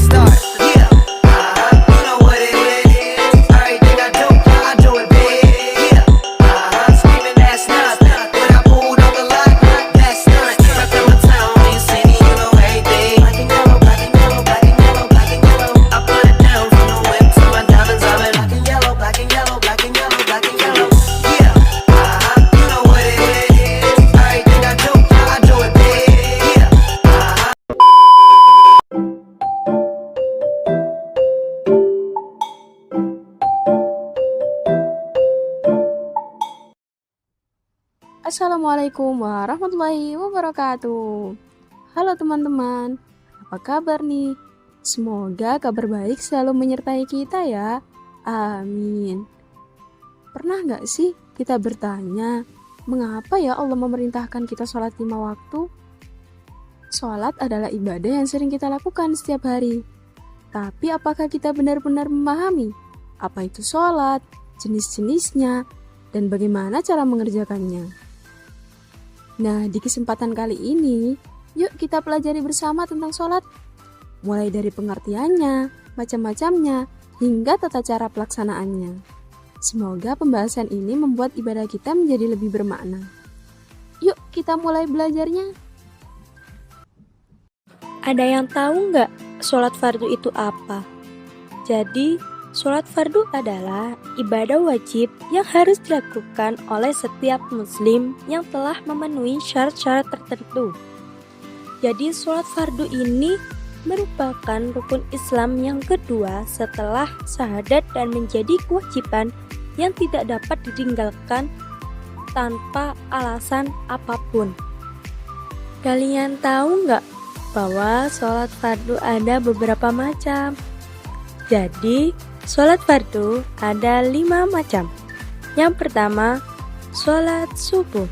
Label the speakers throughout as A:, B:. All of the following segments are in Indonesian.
A: start. Yeah, you know what it is. Everything I do it big. Yeah, screaming that's nothing. When I pulled on the lot, that's nothing. Reppin' my town, in city, you know everything. Black and yellow, black and yellow, black and yellow, black and yellow. I put it down from the whip to my diamonds. I'm in black and yellow, black and yellow, black and yellow, black and yellow. Yeah, you know what it is. Everything I do it big. Yeah.
B: Assalamualaikum warahmatullahi wabarakatuh. Halo teman-teman, apa kabar nih? Semoga kabar baik selalu menyertai kita ya. Amin. Pernah gak sih kita bertanya, mengapa ya Allah memerintahkan kita sholat 5 waktu? Sholat adalah ibadah yang sering kita lakukan setiap hari. Tapi apakah kita benar-benar memahami apa itu sholat, jenis-jenisnya, dan bagaimana cara mengerjakannya? Nah, di kesempatan kali ini, yuk kita pelajari bersama tentang sholat. Mulai dari pengertiannya, macam-macamnya, hingga tata cara pelaksanaannya. Semoga pembahasan ini membuat ibadah kita menjadi lebih bermakna. Yuk kita mulai belajarnya.
C: Ada yang tahu nggak sholat fardu itu apa? Jadi, sholat fardu adalah ibadah wajib yang harus dilakukan oleh setiap muslim yang telah memenuhi syarat-syarat tertentu. Jadi sholat fardu ini merupakan rukun Islam yang kedua setelah syahadat dan menjadi kewajiban yang tidak dapat ditinggalkan tanpa alasan apapun. Kalian tahu nggak bahwa sholat fardu ada beberapa macam? Jadi, sholat fardu ada 5 macam. Yang pertama, sholat subuh.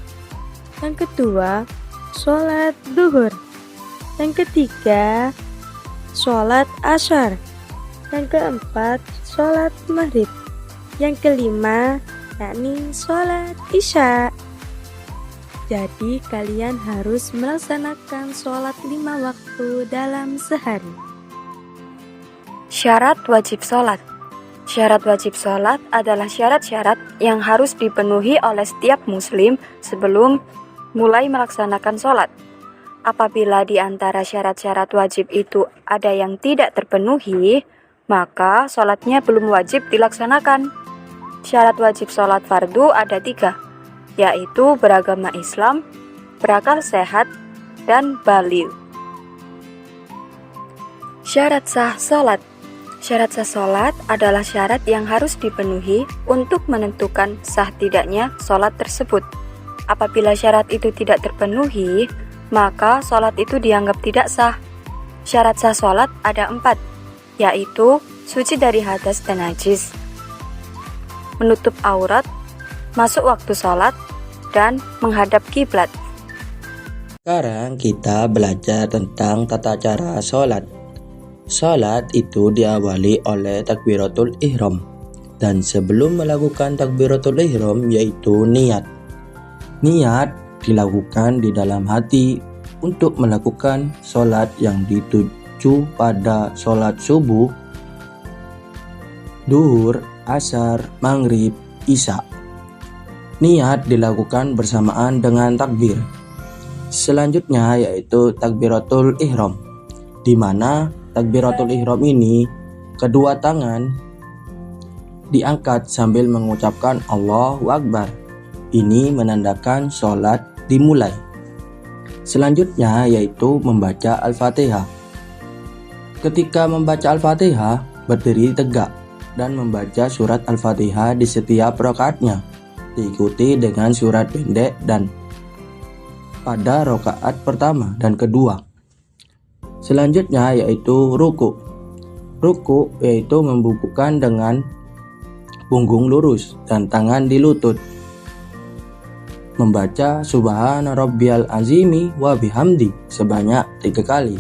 C: Yang kedua, sholat duhur. Yang ketiga, sholat asyar. Yang keempat, sholat maghrib. Yang kelima, yakni sholat isya. Jadi, kalian harus melaksanakan sholat 5 waktu dalam sehari.
D: Syarat wajib sholat. Syarat wajib sholat adalah syarat-syarat yang harus dipenuhi oleh setiap muslim sebelum mulai melaksanakan sholat. Apabila di antara syarat-syarat wajib itu ada yang tidak terpenuhi, maka sholatnya belum wajib dilaksanakan. Syarat wajib sholat fardu ada 3, yaitu beragama Islam, berakal sehat, dan baligh. Syarat sah sholat. Syarat sah sholat adalah syarat yang harus dipenuhi untuk menentukan sah tidaknya sholat tersebut. Apabila syarat itu tidak terpenuhi, maka sholat itu dianggap tidak sah. Syarat sah sholat ada 4, yaitu suci dari hadas dan najis, menutup aurat, masuk waktu sholat, dan menghadap kiblat.
E: Sekarang kita belajar tentang tata cara sholat. Salat itu diawali oleh takbiratul ihram, dan sebelum melakukan takbiratul ihram yaitu niat. Niat dilakukan di dalam hati untuk melakukan salat yang dituju pada salat subuh, duhur, asar, maghrib, isya. Niat dilakukan bersamaan dengan takbir. Selanjutnya yaitu takbiratul ihram, di mana takbiratul ihram ini kedua tangan diangkat sambil mengucapkan Allahu Akbar. Ini menandakan sholat dimulai. Selanjutnya yaitu membaca Al-Fatihah. Ketika membaca Al-Fatihah, berdiri tegak dan membaca surat Al-Fatihah di setiap rakaatnya, diikuti dengan surat pendek dan pada rakaat pertama dan kedua. Selanjutnya yaitu ruku. Ruku yaitu membungkukkan dengan punggung lurus dan tangan di lutut. Membaca Subhana Rabbiyal Azimi wa bihamdi sebanyak 3 kali.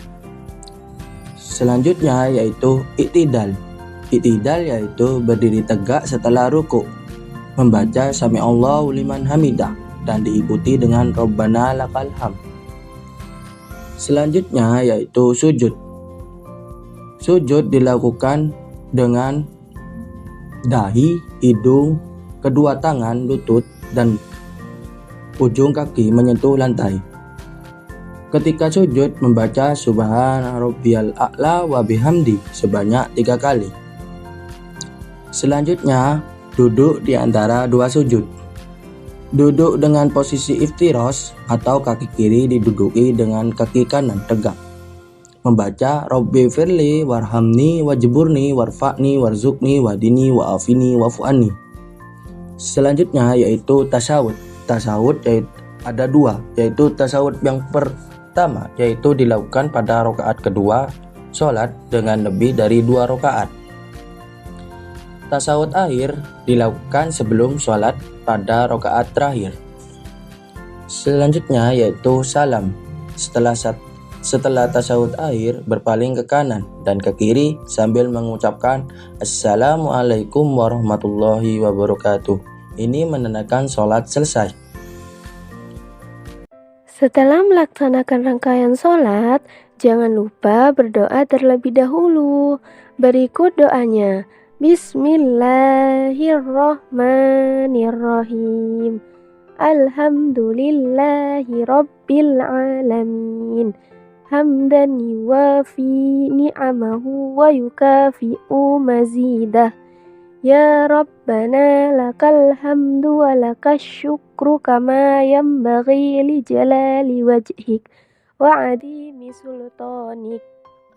E: Selanjutnya yaitu iktidal. Iktidal yaitu berdiri tegak setelah ruku. Membaca Sami'allahu liman hamidah dan diikuti dengan Rabbana lakal hamd. Selanjutnya yaitu sujud. Sujud dilakukan dengan dahi, hidung, kedua tangan, lutut, dan ujung kaki menyentuh lantai. Ketika sujud, membaca Subhana Rabbiyal A'la wa bihamdi sebanyak 3 kali. Selanjutnya, duduk di antara dua sujud. Duduk dengan posisi iftirosh atau kaki kiri diduduki dengan kaki kanan tegak. Membaca Rabbi firli warhamni wajburni warfa'ni warzukni wadini wa'afini wa'fu'ani. Selanjutnya yaitu tasawuf. Tasawuf ada dua, yaitu tasawuf yang pertama yaitu dilakukan pada rakaat kedua sholat dengan lebih dari 2 rakaat. Tasawuf akhir dilakukan sebelum sholat pada rakaat terakhir. Selanjutnya yaitu salam. Setelah tasawuf akhir, berpaling ke kanan dan ke kiri sambil mengucapkan Assalamualaikum warahmatullahi wabarakatuh. Ini menandakan sholat selesai.
C: Setelah melaksanakan rangkaian sholat, jangan lupa berdoa terlebih dahulu. Berikut doanya. Bismillahirrahmanirrahim. Alhamdulillahi Rabbil Alamin. Hamdan yuwafi ni'amahu wa yukafi'u mazidah. Ya Rabbana lakal hamdu wa lakas syukru kama yanbaghi li jalali wajhik wa adimi sultanik.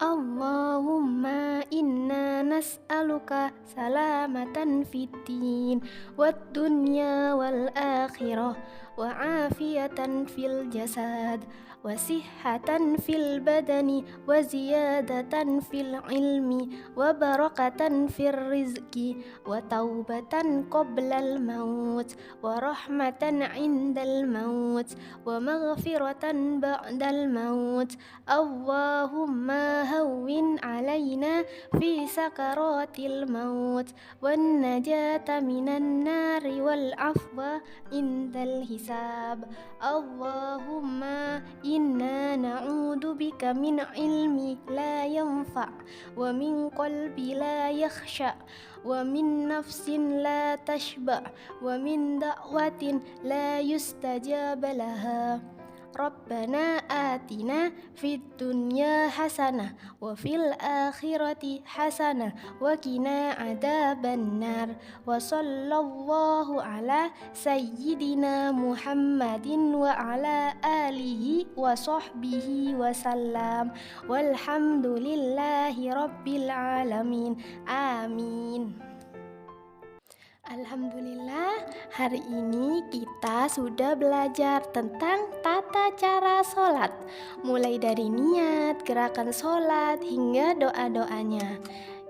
C: Allahumma inna nas'aluka salamatan fid din wad dunya wal akhirah wa afiyatan fil jasad wa sihhatan fil badani wa ziyadatan fil ilmi wa barakatan fil rizki wa taubatan qoblal maut wa rahmatan indal maut wa maghfiratan ba'dal maut. Allahumma hawwin alaina fi sakaratil maut wan najata minan nari wal afwa indal hisab. Allahumma inna na'udzu bika min ilmi la yanfa' wa min qalbi la yakhsha wa min nafsin la tashba' wa min da'watin la yustajab laha. Rabbana atina fid dunya hasanah wa fil akhirati hasanah wa qina adzabannar. Wa sallallahu ala sayyidina Muhammadin wa ala alihi wa sahbihi wa sallam. Walhamdulillahi rabbil alamin. Amin. Alhamdulillah, hari ini kita sudah belajar tentang tata cara sholat, mulai dari niat, gerakan sholat, hingga doa-doanya.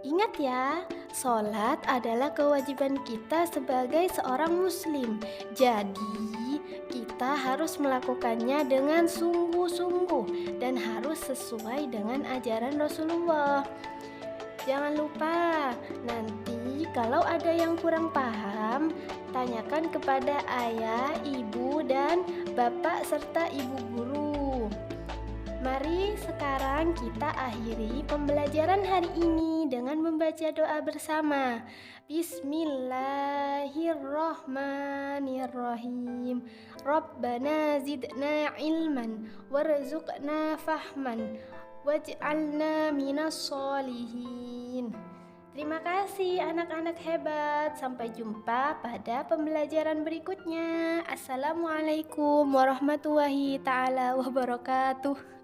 C: Ingat ya, sholat adalah kewajiban kita sebagai seorang muslim. Jadi, kita harus melakukannya dengan sungguh-sungguh dan harus sesuai dengan ajaran Rasulullah. Jangan lupa, nanti kalau ada yang kurang paham, tanyakan kepada ayah, ibu, dan bapak serta ibu guru. Mari sekarang kita akhiri pembelajaran hari ini dengan membaca doa bersama. Bismillahirrahmanirrahim. Rabbana zidna ilman warzuqna fahman waj'alna minas solihin. Terima kasih anak-anak hebat. Sampai jumpa pada pembelajaran berikutnya. Assalamualaikum warahmatullahi ta'ala wabarakatuh.